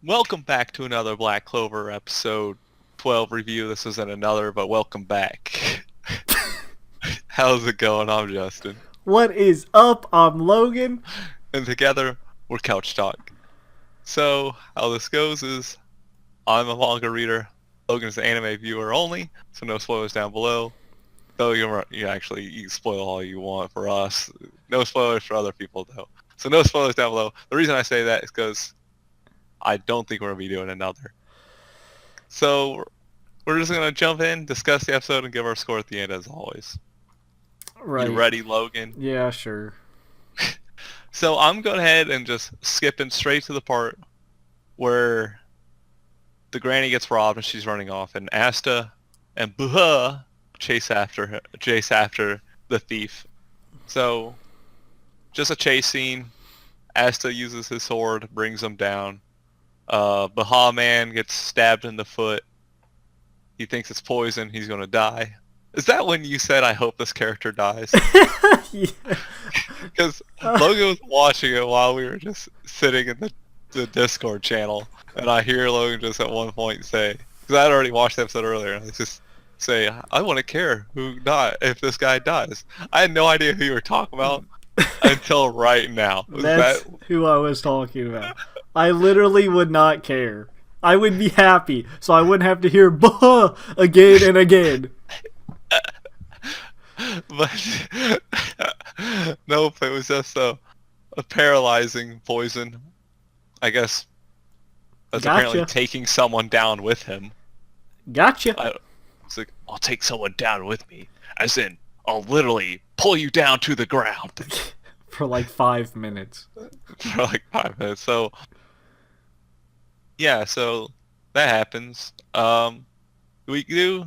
Welcome back to another Black Clover episode 12 review. This isn't another, but welcome back. How's it going? I'm Justin. What is up? I'm Logan. And together, we're Couch Talk. So, how this goes is, I'm a manga reader. Logan's an anime viewer only, so no spoilers down below. Though you can spoil all you want for us. No spoilers for other people, though. So no spoilers down below. The reason I say that is because I don't think we're going to be doing another. So we're just going to jump in, discuss the episode, and give our score at the end as always. You Right. ready, Logan? Yeah, sure. So I'm going ahead and just skipping straight to the part where the granny gets robbed and she's running off, and Asta and Buha chase after the thief. So just a chase scene. Asta uses his sword, brings him down. Baha Man gets stabbed in the foot. He thinks it's poison. He's going to die. Is that when you said, I hope this character dies? Yeah. Because Logan was watching it while we were just sitting in the Discord channel. And I hear Logan just at one point say, because I had already watched the episode earlier, and I just say, I want to care if this guy dies. I had no idea who you were talking about until right now. That's who I was talking about. I literally would not care. I would be happy, so I wouldn't have to hear "buh" again and again. But nope, it was just a paralyzing poison. I guess that's apparently Gotcha. taking someone down with him. Gotcha. It's like, I'll take someone down with me. As in, I'll literally pull you down to the ground. For like 5 minutes. For like 5 minutes. So, yeah, so that happens. We do,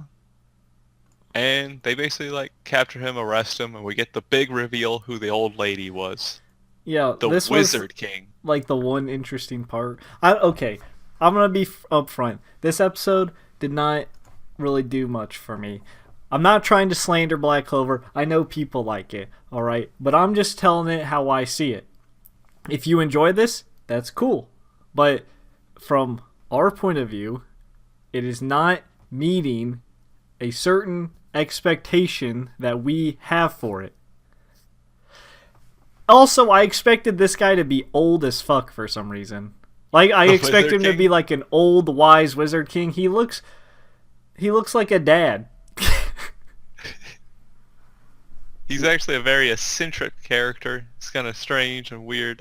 and they basically like capture him, arrest him, and we get the big reveal who the old lady was. Yeah, The this was Wizard King. like the one interesting part. Okay, I'm gonna be upfront. This episode did not really do much for me. I'm not trying to slander Black Clover. I know people like it, all right, but I'm just telling it how I see it. If you enjoy this, that's cool, but from our point of view, it is not meeting a certain expectation that we have for it. Also, I expected this guy to be old as fuck for some reason. Like I The expect Wizard him to be King? like an old wise wizard king. He looks like a dad. He's actually a very eccentric character. It's kind of strange and weird.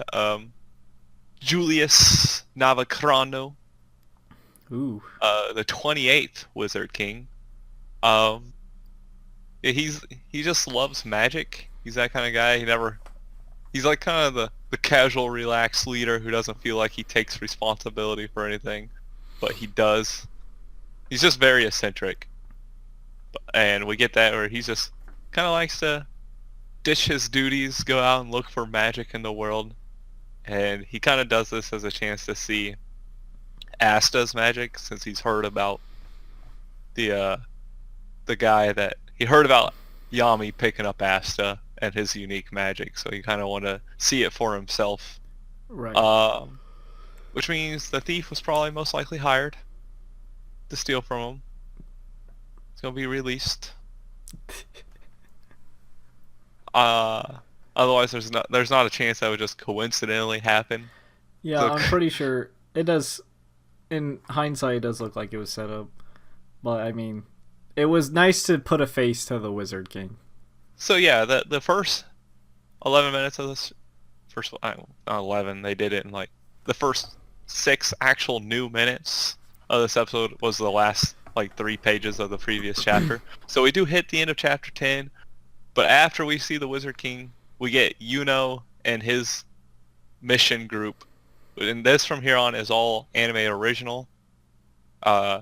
Julius Navacrano, Ooh. the 28th Wizard King. Um, yeah, he just loves magic. He's that kind of guy. He's like kind of the casual, relaxed leader who doesn't feel like he takes responsibility for anything, but he does. He's just very eccentric, and we get that where he just kind of likes to ditch his duties, go out and look for magic in the world, and he kind of does this as a chance to see Asta's magic, since he's heard about the the guy that he heard about Yami picking up Asta and his unique magic, so he kind of want to see it for himself. Right. Um, which means the thief was probably most likely hired to steal from him. It's gonna be released. Otherwise, there's not a chance that would just coincidentally happen. Yeah, So, I'm pretty sure it does. In hindsight, it does look like it was set up, but I mean, it was nice to put a face to the Wizard King. so yeah, the first 11 minutes of this, not 11, they did it in like the first 6 actual new minutes of this episode was the last like 3 pages of the previous chapter. So we do hit the end of chapter 10, but after we see the Wizard King, we get Yuno and his mission group. And this from here on is all anime original. Uh,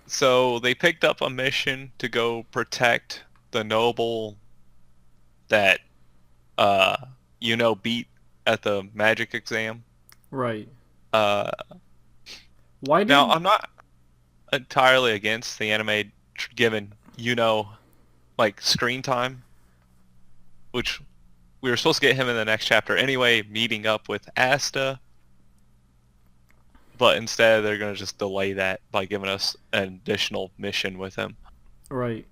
so they picked up a mission to go protect the noble that uh, beat at the magic exam. Right. Uh, Why did? now I'm not entirely against the anime giving like screen time, which we were supposed to get him in the next chapter anyway, meeting up with Asta. but instead they're gonna just delay that by giving us an additional mission with him. Right.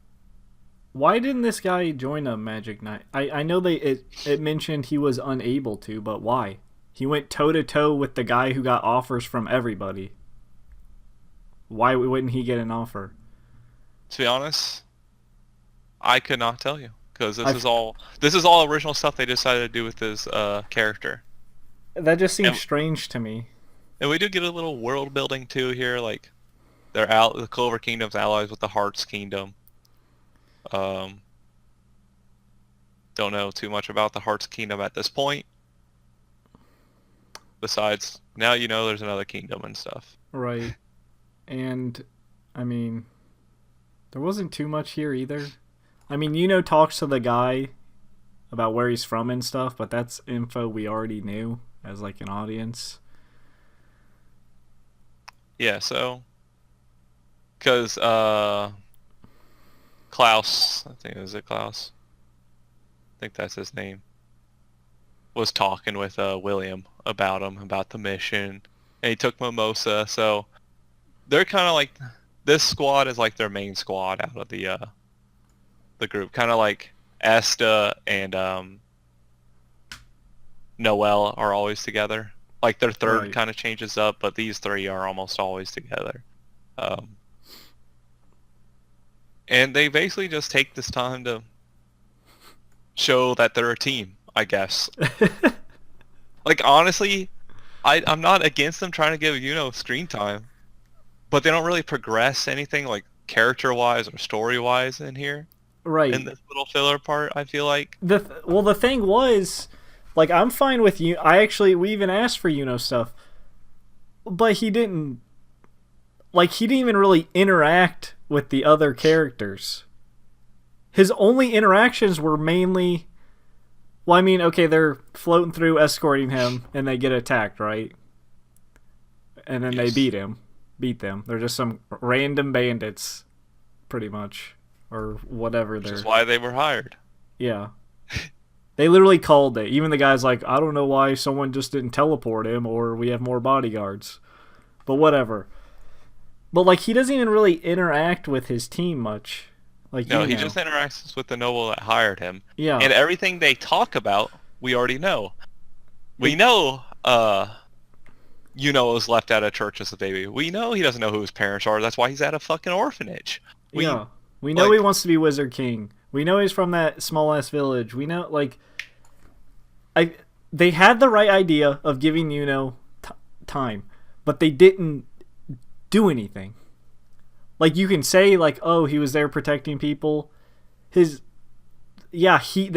Why didn't this guy join a Magic Knight? I know it mentioned he was unable to, but why? He went toe to toe with the guy who got offers from everybody. Why wouldn't he get an offer? To be honest, I could not tell you because this I've- is all original stuff they decided to do with his character. That just seems And, strange to me. and we do get a little world building too here. Like they're out the Clover Kingdom's allies with the Heart's Kingdom. Don't know too much about the Heart's Kingdom at this point. Besides, now you know there's another kingdom and stuff. Right. And, I mean, there wasn't too much here either. I mean, talks to the guy about where he's from and stuff, but that's info we already knew as, like, an audience. Yeah, so... Because, Klaus, I think, is it Klaus? I think that's his name. Was talking with William about him, about the mission, and he took Mimosa. So they're kind of like this squad is like their main squad out of the group, kind of like Asta and Noelle are always together. Like their third Right. kind of changes up, but these three are almost always together. And they basically just take this time to show that they're a team, I guess. Like, honestly, I'm not against them trying to give, screen time. But they don't really progress anything, like, character-wise or story-wise in here. Right. In this little filler part, I feel like. The thing was, like, I'm fine with you. We even asked for stuff. But he didn't even really interact with the other characters. His only interactions were mainly... Well, I mean, okay, they're floating through escorting him, and they get attacked, right? And then they beat them. They're just some random bandits, pretty much. Or whatever Which is why they were hired. Yeah. They literally called it. Even the guy's like, I don't know why someone just didn't teleport him, or we have more bodyguards. But whatever. But, like, he doesn't even really interact with his team much. Like, No, he just interacts with the noble that hired him. Yeah. And everything they talk about, we already know. We know, was left out of church as a baby. We know he doesn't know who his parents are. That's why he's at a fucking orphanage. We know he wants to be Wizard King. We know he's from that small-ass village. We know, like... They had the right idea of giving time. But they didn't do anything. Like, you can say, like, oh, he was there protecting people. The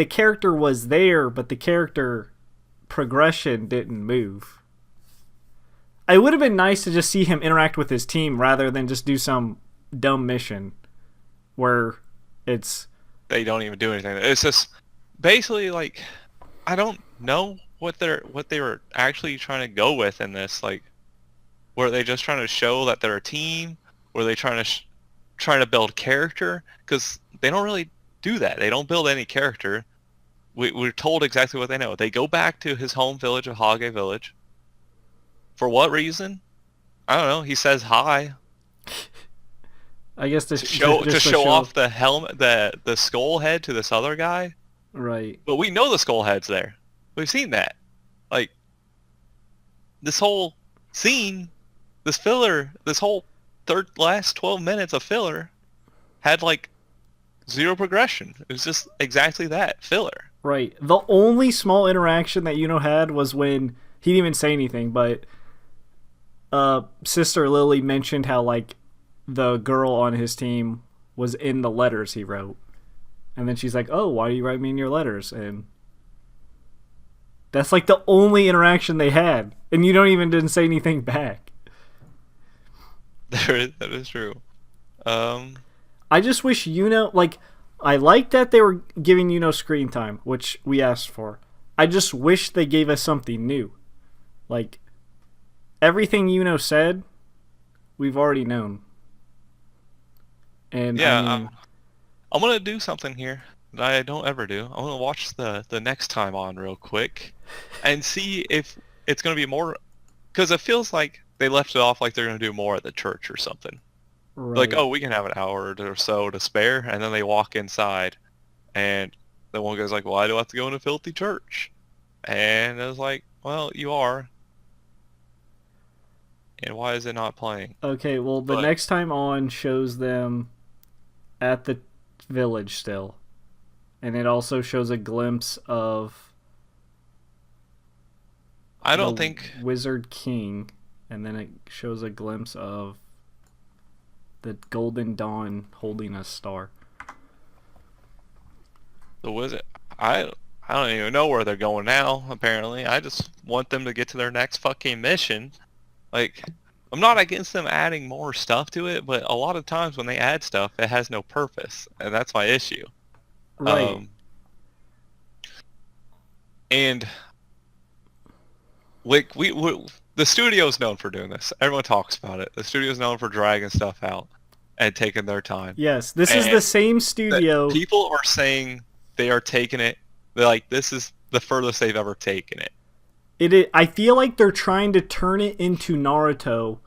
character was there, but the character progression didn't move. It would have been nice to just see him interact with his team rather than just do some dumb mission where it's... They don't even do anything. It's just basically like, I don't know what they were actually trying to go with in this. Like, were they just trying to show that they're a team? Were they trying to build character? Because they don't really do that. They don't build any character. We're told exactly what they know. They go back to his home village of Hage Village. For what reason? I don't know. He says hi. I guess to show off the helmet, the skull head to this other guy. Right. But we know the skull head's there. We've seen that. Like, this whole scene, this filler, this whole last 12 minutes of filler had like zero progression. It was just exactly that, filler. Right. The only small interaction that had was when he didn't even say anything, but Sister Lily mentioned how like the girl on his team was in the letters he wrote. And then she's like, "Oh, why do you write me in your letters?" And that's like the only interaction they had. And you didn't say anything back. That is true. I just wish like, I like that they were giving screen time, which we asked for. I just wish they gave us something new. Like, everything said, we've already known. And yeah, I mean, I'm gonna do something here that I don't ever do. I'm gonna watch the next time on real quick, and see if it's gonna be more, because it feels like they left it off like they're gonna do more at the church or something. Like, Right. oh, we can have an hour or so to spare, and then they walk inside, and the one guy's like, why do I have to go in a filthy church? And it was like, well, you are, and why is it not playing? Okay, well, the But next time on shows them at the village still. And it also shows a glimpse of I don't the think Wizard King. And then it shows a glimpse of the Golden Dawn holding a star. the wizard. I don't even know where they're going now. Apparently, I just want them to get to their next fucking mission. Like, I'm not against them adding more stuff to it, but a lot of times when they add stuff, it has no purpose, and that's my issue. Right. Um, and like we the studio's known for doing this. Everyone talks about it. The studio's known for dragging stuff out and taking their time. Yes, this is the And same that studio. people are saying they are taking it. They're like, this is the furthest they've ever taken it. I feel like they're trying to turn it into Naruto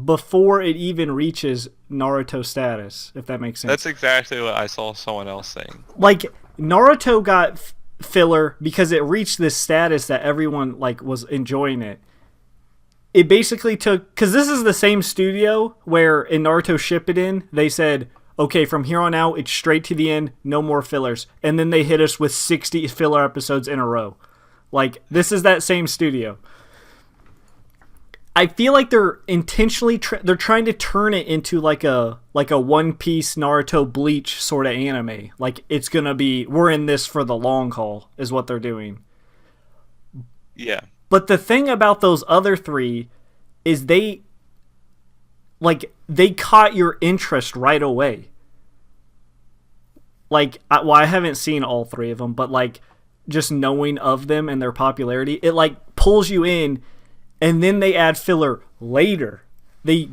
before it even reaches Naruto status, if that makes sense. That's exactly what I saw someone else saying. Like Naruto got filler because it reached this status that everyone like was enjoying it. It basically took, because this is the same studio where in Naruto Shippuden they said, okay, from here on out it's straight to the end, no more fillers, and then they hit us with 60 filler episodes in a row. Like, this is that same studio. I feel like they're intentionally they're trying to turn it into like a One Piece, Naruto, Bleach sort of anime. Like, it's gonna be, we're in this for the long haul is what they're doing. Yeah. But the thing about those other three is they caught your interest right away. Like, I haven't seen all three of them, but like just knowing of them and their popularity, it like pulls you in, and then they add filler later. They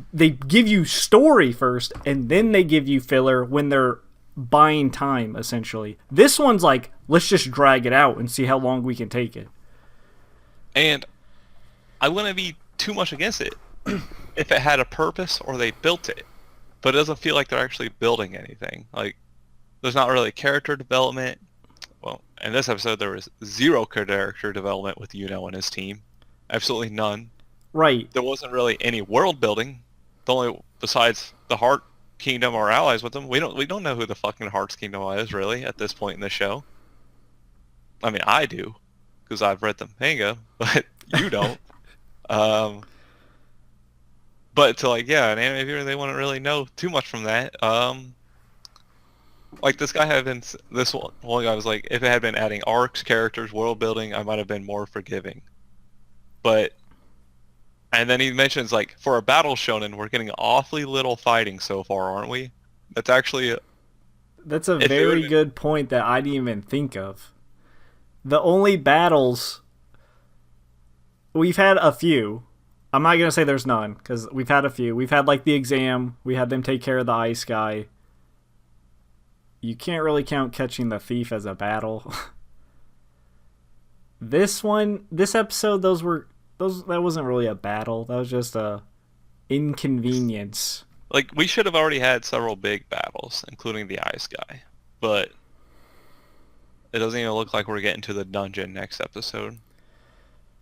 give you story first, and then they give you filler when they're buying time, essentially. This one's like, let's just drag it out and see how long we can take it. And I wouldn't be too much against it if it had a purpose or they built it. But it doesn't feel like they're actually building anything. Like, there's not really character development. Well, in this episode, there was zero character development with Yuno and his team. Absolutely none. Right. There wasn't really any world building. The only, besides the Heart Kingdom or allies with them, we don't know who the fucking Heart's Kingdom is really at this point in the show. I mean, I do, because I've read the manga, but you don't. But to like, yeah, an anime viewer, they wouldn't really know too much from that. Like this guy had been, this one guy was like, if it had been adding arcs, characters, world building, I might have been more forgiving. But, and then he mentions like, for a battle shonen, we're getting awfully little fighting so far, aren't we? That's actually, That's a very good point that I didn't even think of. The only battles, we've had a few. I'm not gonna say there's none, because we've had a few. We've had like the exam. We had them take care of the ice guy. You can't really count catching the thief as a battle. This episode, that wasn't really a battle. That was just a inconvenience. like, we should have already had several big battles, including the ice guy. But it doesn't even look like we're getting to the dungeon next episode.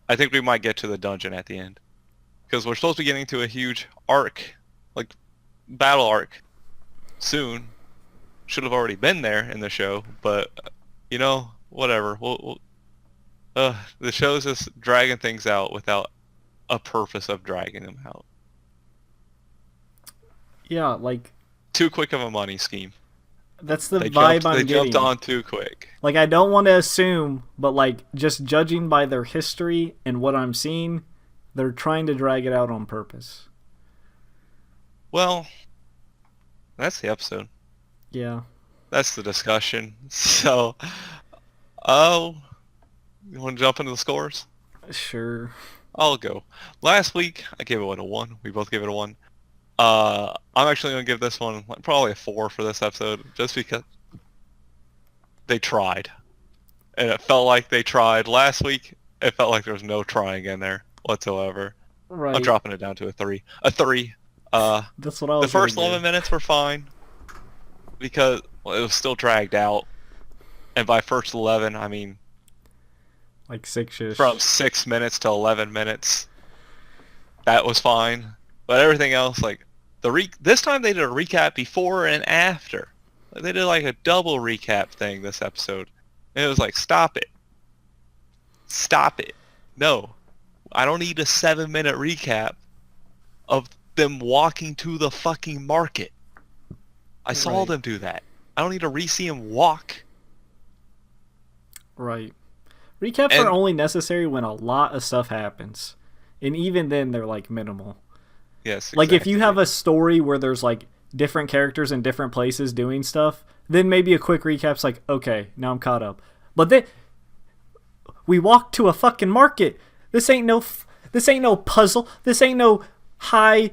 I think we might get to the dungeon at the end. Because we're supposed to be getting to a huge arc, like, battle arc, soon. Should have already been there in the show, but, you know, whatever. The show's just dragging things out without a purpose of dragging them out. Yeah, like, Too quick of a money scheme. that's the They vibe jumped, I'm they getting. jumped on too quick. Like, I don't want to assume, but like, just judging by their history and what I'm seeing, they're trying to drag it out on purpose. Well, that's the episode. Yeah. That's the discussion. So, oh, you want to jump into the scores? Sure. I'll go. Last week, I gave it a 1. We both gave it a 1. I'm actually going to give this one like, probably a 4 for this episode, just because they tried. And it felt like they tried. Last week, it felt like there was no trying in there whatsoever. I'm Right. dropping it down to a 3. A 3. Uh, That's what I the was gonna first 11 give. minutes were fine because it was still dragged out, and by first 11, I mean Like 6-ish. from 6 minutes to 11 minutes. That was fine, but everything else, like this time they did a recap before and after. They did like a double recap thing this episode, and it was like, stop it. No, I don't need a 7-minute recap of them walking to the fucking market. I saw Right. them do that. I don't need to re-see them walk. Right. Recaps are And only necessary when a lot of stuff happens. And even then they're like minimal. yes, Like if you have exactly. a story where there's like different characters in different places doing stuff, then maybe a quick recap's like, okay, now I'm caught up. But then we walked to a fucking market. This ain't no puzzle. This ain't no high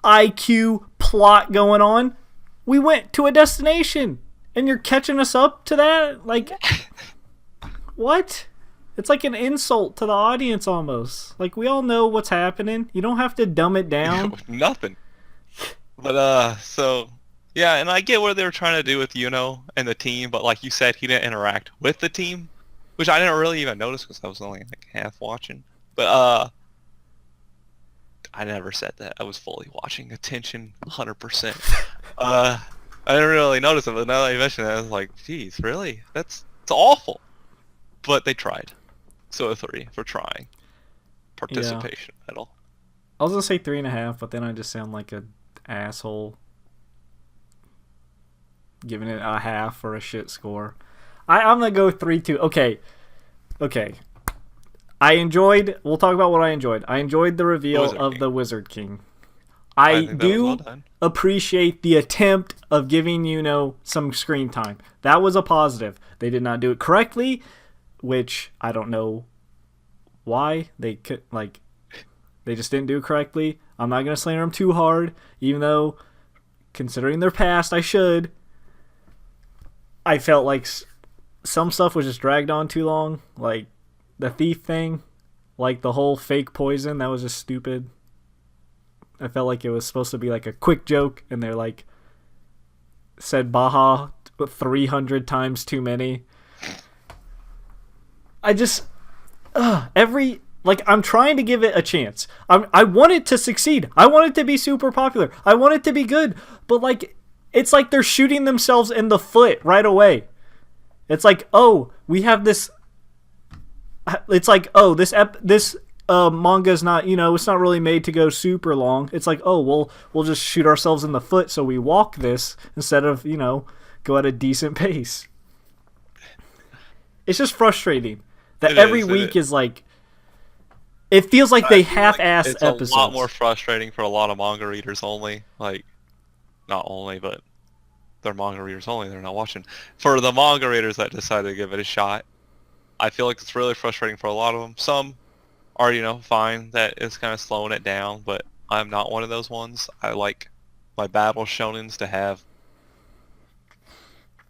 IQ plot going on. We went to a destination and you're catching us up to that? Like what? It's like an insult to the audience almost. Like we all know what's happening. You don't have to dumb it down. Nothing. But so yeah, and I get what they were trying to do with and the team, but like you said, he didn't interact with the team, which I didn't really even notice because I was only like half watching. But I never said that. I was fully watching, attention, 100%. I didn't really notice it, but now that you mentioned it, I was like, geez, really? It's awful. But they tried, so a 3 for trying. Yeah. Participation medal. I was gonna say 3.5, but then I just sound like an asshole giving it a half or a shit score. I'm gonna go 3-2. Okay. We'll talk about what I enjoyed. I enjoyed the reveal Wizard of King. the Wizard King. I I think that was well do done. appreciate the attempt of giving some screen time. That was a positive. They did not do it correctly, which I don't know why they could they just didn't do it correctly. I'm not gonna slander them too hard, even though considering their past, I should. I felt like some stuff was just dragged on too long, like the thief thing, like the whole fake poison. That was just stupid. I felt like it was supposed to be like a quick joke, and they're like said Baja 300 times too many. I just I'm trying to give it a chance. I want it to succeed. I want it to be super popular. I want it to be good. But it's like they're shooting themselves in the foot right away. It's like, oh, we have this. It's like, oh, this manga's not, it's not really made to go super long. It's like, oh, we'll just shoot ourselves in the foot, so we walk this instead of go at a decent pace. It's just frustrating that every week is like. It feels like they half-ass it's episodes. a lot more frustrating for a lot of manga readers only. Like, not only, but they're manga readers only. They're not watching. For the manga readers that decided to give it a shot, I feel like it's really frustrating for a lot of them. Some are, fine that it's kind of slowing it down, but I'm not one of those ones. I like my battle shonens to have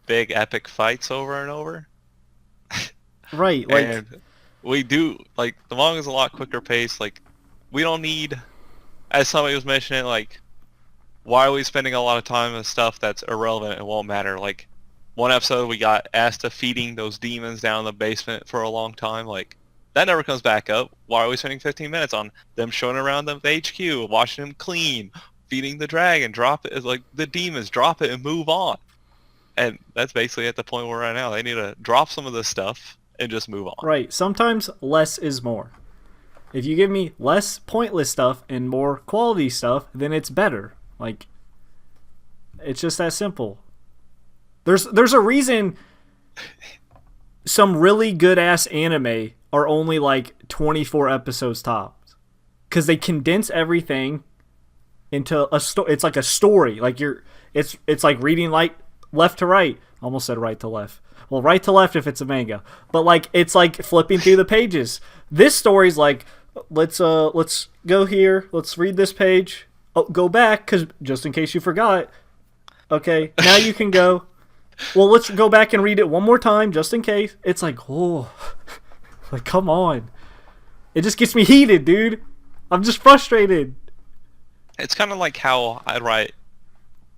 big epic fights over and over. Right, And we do, like, the manga's a lot quicker pace. Like, we don't need, as somebody was mentioning, like, why are we spending a lot of time on stuff that's irrelevant and won't matter? Like, one episode we got Asta feeding those demons down in the basement for a long time. Like, that never comes back up. Why are we spending 15 minutes on them showing around the HQ, watching them clean, feeding the dragon, drop it, like, the demons, drop it and move on? And that's basically at the point we're at now. They need to drop some of this stuff and just move on. right. Sometimes less is more. If you give me less pointless stuff and more quality stuff, then it's better. Like, it's just that simple. There's a reason some really good ass anime are only like 24 episodes tops, because they condense everything into a story. It's like a story. Like it's like reading left to right. Almost said right to left. Well, right to left if it's a manga, but like it's like flipping through the pages. This story's like, let's go here. Let's read this page. Oh, go back, because just in case you forgot. Okay, now you can go. Well, let's go back and read it one more time, just in case. It's like, oh, like, come on. It just gets me heated, dude. I'm just frustrated. It's kind of like how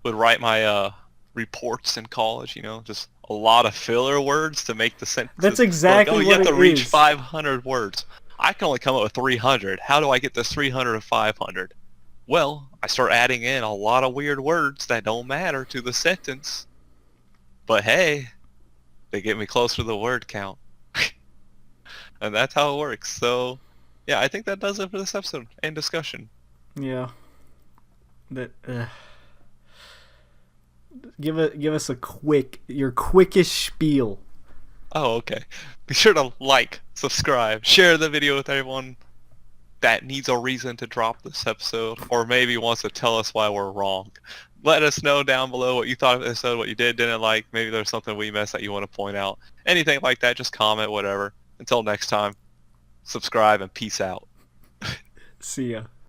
would write my reports in college, just a lot of filler words to make the That's sentences. Like, oh, exactly you what have to it reach is. 500 words. I can only come up with 300. How do I get this 300 to 500? Well, I start adding in a lot of weird words that don't matter to the sentence. But hey, they get me closer to the word count. And that's how it works. So, yeah, I think that does it for this episode and discussion. Yeah. That. Give us your quickest spiel. Oh, okay. Be sure to like, subscribe, share the video with everyone that needs a reason to drop this episode, or maybe wants to tell us why we're wrong. Let us know down below what you thought of the episode, what you didn't like. Maybe there's something we missed that you want to point out. Anything like that, just comment, whatever. Until next time, subscribe and peace out. See ya.